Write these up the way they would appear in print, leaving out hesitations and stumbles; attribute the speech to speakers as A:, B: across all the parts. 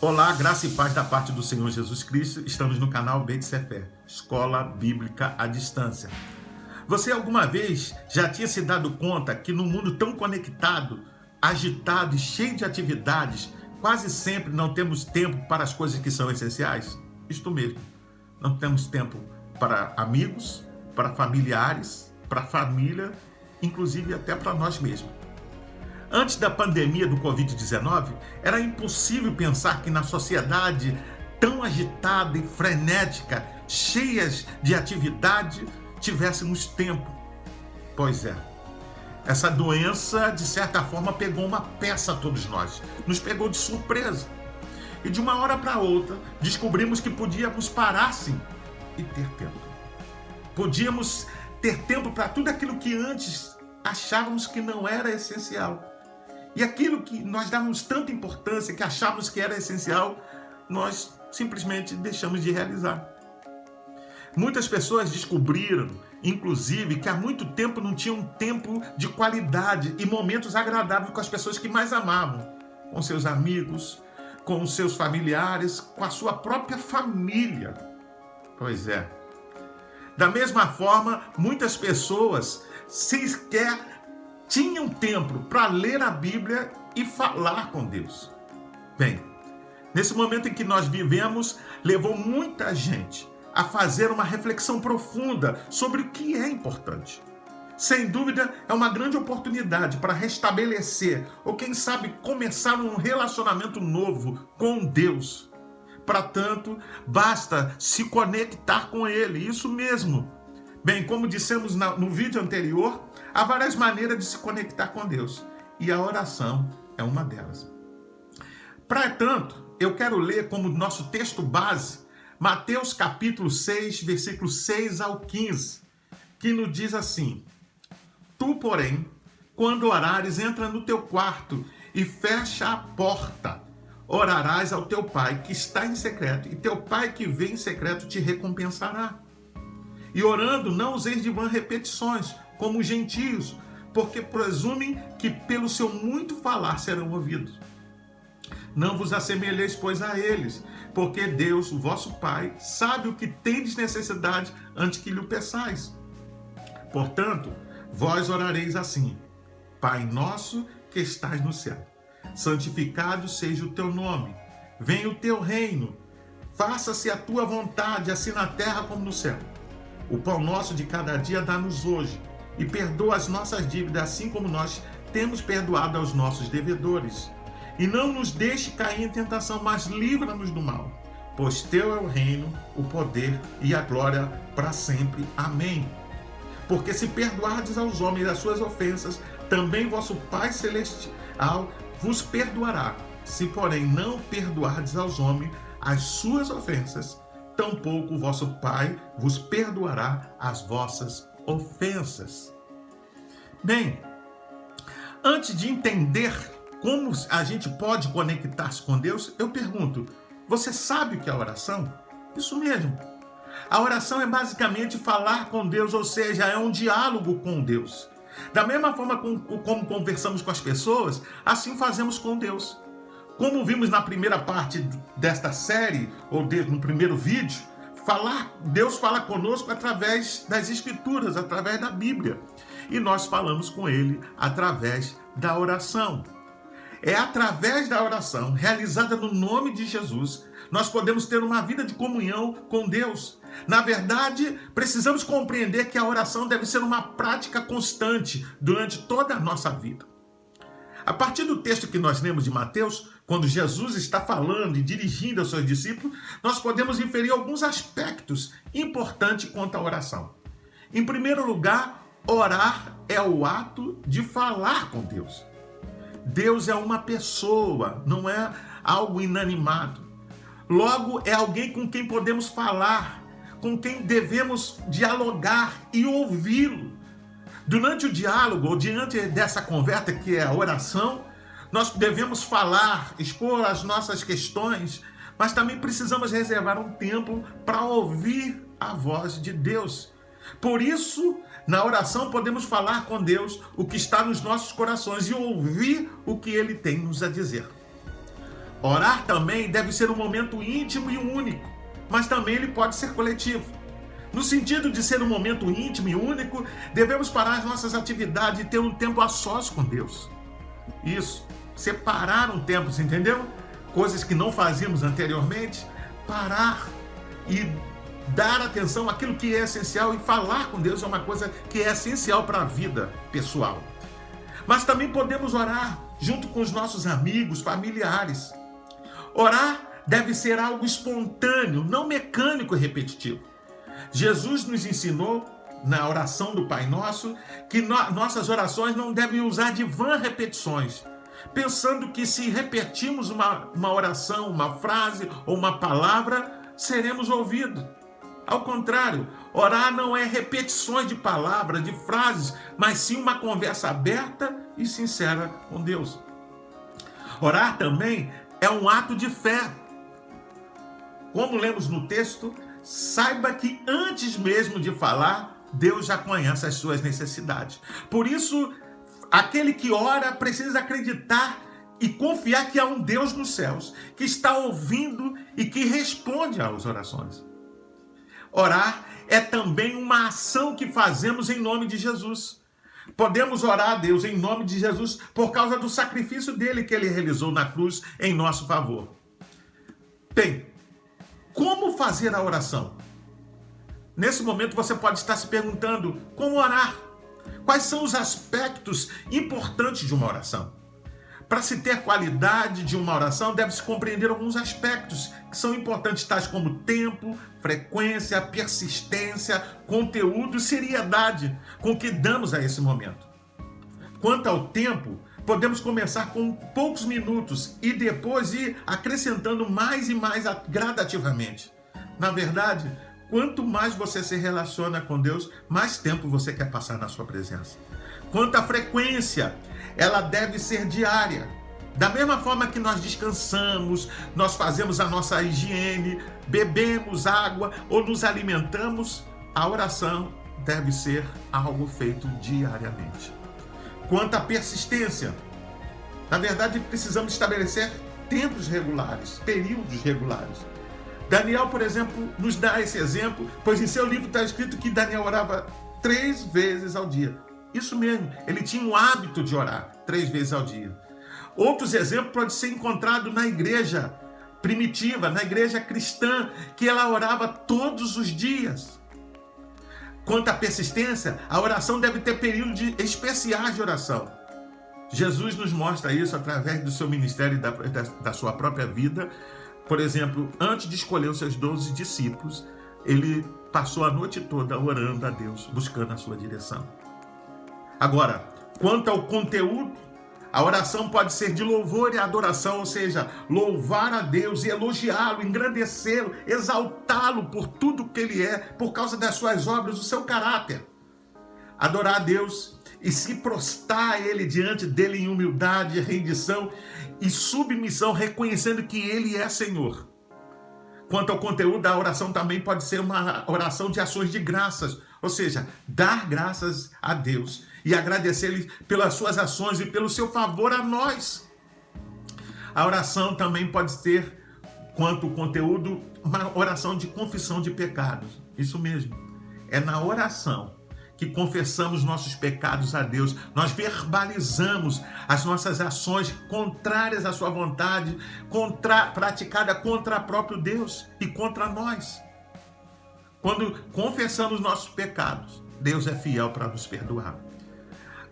A: Olá, graça e paz da parte do Senhor Jesus Cristo. Estamos no canal Beit Sefer, Escola Bíblica à Distância. Você alguma vez já tinha se dado conta que no mundo tão conectado, agitado e cheio de atividades, quase sempre não temos tempo para as coisas que são essenciais? Isto mesmo, não temos tempo para amigos, para familiares, para família, inclusive até para nós mesmos. Antes da pandemia do Covid-19, era impossível pensar que na sociedade tão agitada e frenética, cheias de atividade, tivéssemos tempo. Pois é, essa doença, de certa forma, pegou uma peça a todos nós, nos pegou de surpresa. E de uma hora para outra, descobrimos que podíamos parar sim e ter tempo. Podíamos ter tempo para tudo aquilo que antes achávamos que não era essencial. E aquilo que nós dávamos tanta importância, que achávamos que era essencial, nós simplesmente deixamos de realizar. Muitas pessoas descobriram, inclusive, que há muito tempo não tinham tempo de qualidade e momentos agradáveis com as pessoas que mais amavam, com seus amigos, com os seus familiares, com a sua própria família. Pois é. Da mesma forma, muitas pessoas sequer tinham tempo para ler a Bíblia e falar com Deus. Bem, nesse momento em que nós vivemos, levou muita gente a fazer uma reflexão profunda sobre o que é importante. Sem dúvida, é uma grande oportunidade para restabelecer, ou quem sabe começar um relacionamento novo com Deus. Para tanto, basta se conectar com Ele, isso mesmo. Bem, como dissemos no vídeo anterior, há várias maneiras de se conectar com Deus, e a oração é uma delas. Para tanto, eu quero ler como nosso texto base, Mateus capítulo 6, versículos 6 ao 15, que nos diz assim: Tu, porém, quando orares, entra no teu quarto e fecha a porta. Orarás ao teu pai que está em secreto, e teu pai que vem em secreto te recompensará. E orando, não useis de vã repetições, como os gentios, porque presumem que pelo seu muito falar serão ouvidos. Não vos assemelheis, pois, a eles, porque Deus, o vosso Pai, sabe o que tendes necessidade antes que lhe o peçais. Portanto, vós orareis assim: Pai nosso que estás no céu, santificado seja o teu nome, venha o teu reino, faça-se a tua vontade, assim na terra como no céu. O pão nosso de cada dia dá-nos hoje, e perdoa as nossas dívidas, assim como nós temos perdoado aos nossos devedores. E não nos deixe cair em tentação, mas livra-nos do mal. Pois teu é o reino, o poder e a glória para sempre. Amém. Porque se perdoardes aos homens as suas ofensas, também vosso Pai Celestial vos perdoará. Se, porém, não perdoardes aos homens as suas ofensas, tampouco o vosso Pai vos perdoará as vossas ofensas. Bem, antes de entender como a gente pode conectar-se com Deus, eu pergunto: você sabe o que é oração? Isso mesmo. A oração é basicamente falar com Deus, ou seja, é um diálogo com Deus. Da mesma forma como conversamos com as pessoas, assim fazemos com Deus. Como vimos na primeira parte desta série, ou no primeiro vídeo, Deus fala conosco através das Escrituras, através da Bíblia. E nós falamos com Ele através da oração. É através da oração, realizada no nome de Jesus, nós podemos ter uma vida de comunhão com Deus. Na verdade, precisamos compreender que a oração deve ser uma prática constante durante toda a nossa vida. A partir do texto que nós lemos de Mateus, quando Jesus está falando e dirigindo aos seus discípulos, nós podemos inferir alguns aspectos importantes quanto à oração. Em primeiro lugar, orar é o ato de falar com Deus. Deus é uma pessoa, não é algo inanimado. Logo, é alguém com quem podemos falar, com quem devemos dialogar e ouvi-lo. Durante o diálogo, ou diante dessa conversa que é a oração, nós devemos falar, expor as nossas questões, mas também precisamos reservar um tempo para ouvir a voz de Deus. Por isso, na oração podemos falar com Deus o que está nos nossos corações e ouvir o que Ele tem nos a dizer. Orar também deve ser um momento íntimo e único, mas também ele pode ser coletivo. No sentido de ser um momento íntimo e único, devemos parar as nossas atividades e ter um tempo a sós com Deus. Isso, separar um tempo, você entendeu? Coisas que não fazíamos anteriormente, parar e dar atenção àquilo que é essencial, e falar com Deus é uma coisa que é essencial para a vida pessoal. Mas também podemos orar junto com os nossos amigos, familiares. Orar deve ser algo espontâneo, não mecânico e repetitivo. Jesus nos ensinou, na oração do Pai Nosso, que nossas orações não devem usar de vãs repetições, pensando que se repetirmos uma oração, uma frase ou uma palavra, seremos ouvidos. Ao contrário, orar não é repetições de palavras, de frases, mas sim uma conversa aberta e sincera com Deus. Orar também é um ato de fé. Como lemos no texto, saiba que antes mesmo de falar, Deus já conhece as suas necessidades. Por isso, aquele que ora precisa acreditar e confiar que há um Deus nos céus, que está ouvindo e que responde às orações. Orar é também uma ação que fazemos em nome de Jesus. Podemos orar a Deus em nome de Jesus por causa do sacrifício dele que ele realizou na cruz em nosso favor. Bem, como fazer a oração? Nesse momento você pode estar se perguntando como orar? Quais são os aspectos importantes de uma oração? Para se ter qualidade de uma oração, deve-se compreender alguns aspectos que são importantes, tais como tempo, frequência, persistência, conteúdo e seriedade com que damos a esse momento. Quanto ao tempo, podemos começar com poucos minutos e depois ir acrescentando mais e mais gradativamente. Na verdade, quanto mais você se relaciona com Deus, mais tempo você quer passar na sua presença. Quanto à frequência, ela deve ser diária. Da mesma forma que nós descansamos, nós fazemos a nossa higiene, bebemos água ou nos alimentamos, a oração deve ser algo feito diariamente. Quanto à persistência, na verdade precisamos estabelecer tempos regulares, períodos regulares. Daniel, por exemplo, nos dá esse exemplo, pois em seu livro está escrito que Daniel orava 3 vezes ao dia. Isso mesmo, ele tinha o hábito de orar 3 vezes ao dia. Outros exemplos podem ser encontrados na igreja primitiva, na igreja cristã, que ela orava todos os dias. Quanto à persistência, a oração deve ter períodos especiais de oração. Jesus nos mostra isso através do seu ministério e da sua própria vida. Por exemplo, antes de escolher os seus 12 discípulos, ele passou a noite toda orando a Deus, buscando a sua direção. Agora, quanto ao conteúdo, a oração pode ser de louvor e adoração, ou seja, louvar a Deus e elogiá-lo, engrandecê-lo, exaltá-lo por tudo que ele é, por causa das suas obras, do seu caráter. Adorar a Deus e se prostrar a ele diante dele em humildade, rendição e submissão, reconhecendo que ele é Senhor. Quanto ao conteúdo, a oração também pode ser uma oração de ações de graças, ou seja, dar graças a Deus e agradecer-lhe pelas suas ações e pelo seu favor a nós. A oração também pode ser, quanto ao conteúdo, uma oração de confissão de pecados. Isso mesmo, é na oração que confessamos nossos pecados a Deus, nós verbalizamos as nossas ações contrárias à sua vontade, praticada contra o próprio Deus e contra nós. Quando confessamos nossos pecados, Deus é fiel para nos perdoar.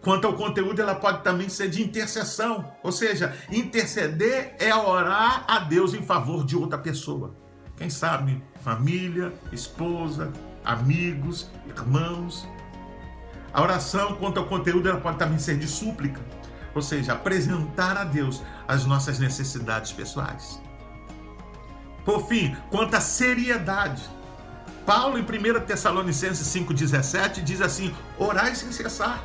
A: Quanto ao conteúdo, ela pode também ser de intercessão, ou seja, interceder é orar a Deus em favor de outra pessoa. Quem sabe, família, esposa, amigos, irmãos. A oração, quanto ao conteúdo, ela pode também ser de súplica, ou seja, apresentar a Deus as nossas necessidades pessoais. Por fim, quanto à seriedade, Paulo, em 1 Tessalonicenses 5,17, diz assim: orai sem cessar.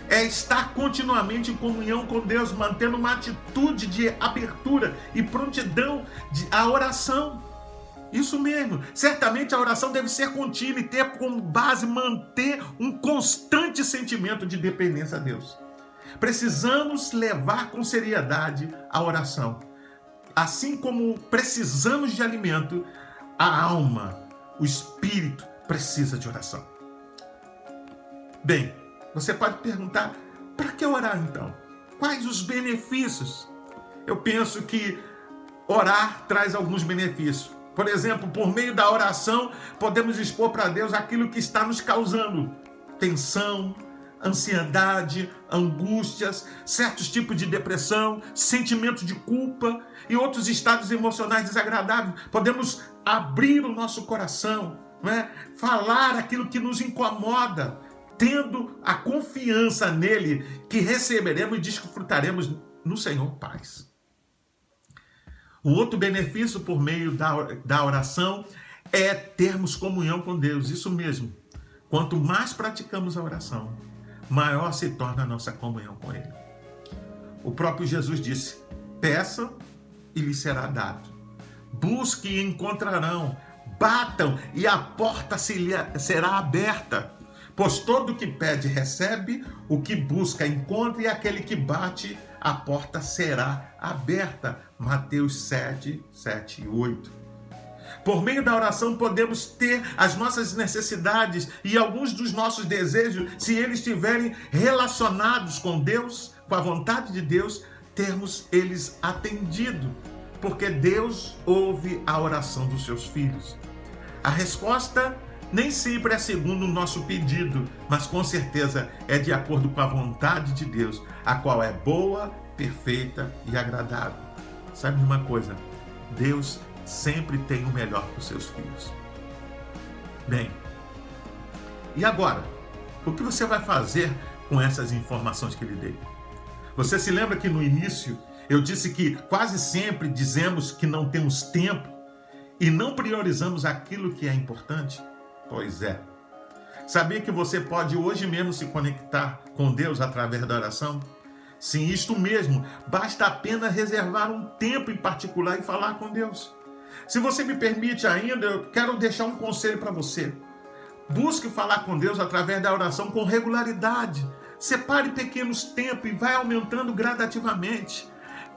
A: É estar continuamente em comunhão com Deus, mantendo uma atitude de abertura e prontidão à oração. Isso mesmo, certamente a oração deve ser contínua e ter como base manter um constante sentimento de dependência a Deus. Precisamos levar com seriedade a oração, assim como precisamos de alimento, a alma, o espírito precisa de oração. Bem, você pode perguntar, para que orar então? Quais os benefícios? Eu penso que orar traz alguns benefícios. Por exemplo, por meio da oração, podemos expor para Deus aquilo que está nos causando tensão, ansiedade, angústias, certos tipos de depressão, sentimento de culpa e outros estados emocionais desagradáveis. Podemos abrir o nosso coração, falar aquilo que nos incomoda, tendo a confiança nele que receberemos e desfrutaremos no Senhor paz. O outro benefício por meio da oração é termos comunhão com Deus. Isso mesmo. Quanto mais praticamos a oração, maior se torna a nossa comunhão com Ele. O próprio Jesus disse, peçam e lhes será dado. Busquem e encontrarão. Batam e a porta será aberta. Pois todo o que pede recebe, o que busca encontra e aquele que bate, a porta será aberta. Mateus 7, 7 e 8. Por meio da oração podemos ter as nossas necessidades e alguns dos nossos desejos, se eles estiverem relacionados com Deus, com a vontade de Deus, termos eles atendido, porque Deus ouve a oração dos seus filhos. A resposta nem sempre é segundo o nosso pedido, mas com certeza é de acordo com a vontade de Deus, a qual é boa, perfeita e agradável. Sabe uma coisa? Deus sempre tem o melhor para os seus filhos. Bem, e agora? O que você vai fazer com essas informações que lhe dei? Você se lembra que no início eu disse que quase sempre dizemos que não temos tempo e não priorizamos aquilo que é importante? Pois é. Sabia que você pode hoje mesmo se conectar com Deus através da oração? Sim, isto mesmo. Basta apenas reservar um tempo em particular e falar com Deus. Se você me permite ainda, eu quero deixar um conselho para você. Busque falar com Deus através da oração com regularidade. Separe pequenos tempos e vai aumentando gradativamente.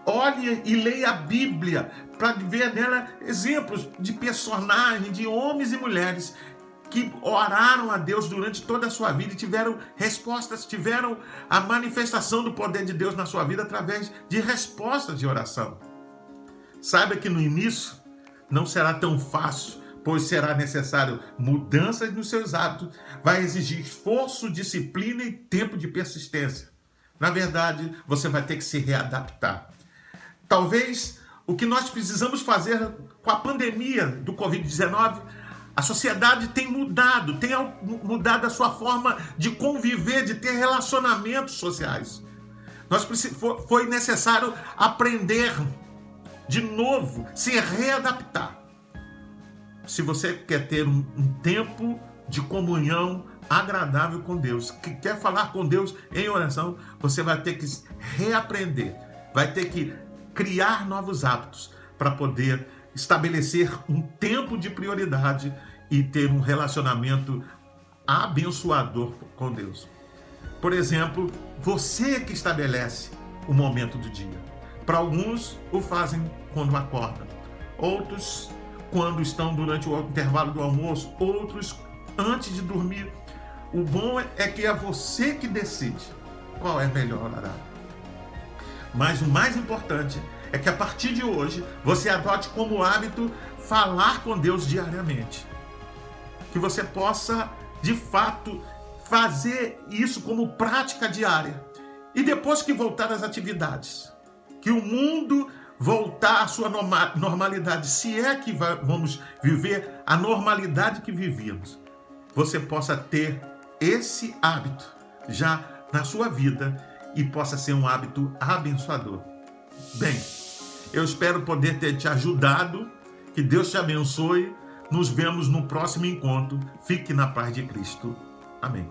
A: Olhe e leia a Bíblia para ver nela exemplos de personagens, de homens e mulheres que oraram a Deus durante toda a sua vida e tiveram respostas, tiveram a manifestação do poder de Deus na sua vida através de respostas de oração. Saiba que no início não será tão fácil, pois será necessário mudanças nos seus hábitos, vai exigir esforço, disciplina e tempo de persistência. Na verdade, você vai ter que se readaptar. Talvez o que nós precisamos fazer com a pandemia do Covid-19, a sociedade tem mudado a sua forma de conviver, de ter relacionamentos sociais. Foi necessário aprender de novo, se readaptar. Se você quer ter um tempo de comunhão agradável com Deus, que quer falar com Deus em oração, você vai ter que reaprender, vai ter que criar novos hábitos para poder estabelecer um tempo de prioridade e ter um relacionamento abençoador com Deus. Por exemplo, você que estabelece o momento do dia. Para alguns, o fazem quando acordam. Outros, quando estão durante o intervalo do almoço. Outros, antes de dormir. O bom é que é você que decide qual é melhor horário. Mas o mais importante é que a partir de hoje, você adote como hábito falar com Deus diariamente. Que você possa, de fato, fazer isso como prática diária. E depois que voltar às atividades, que o mundo voltar à sua normalidade, se é que vamos viver a normalidade que vivíamos, você possa ter esse hábito já na sua vida e possa ser um hábito abençoador. Bem, eu espero poder ter te ajudado, que Deus te abençoe. Nos vemos no próximo encontro. Fique na paz de Cristo. Amém.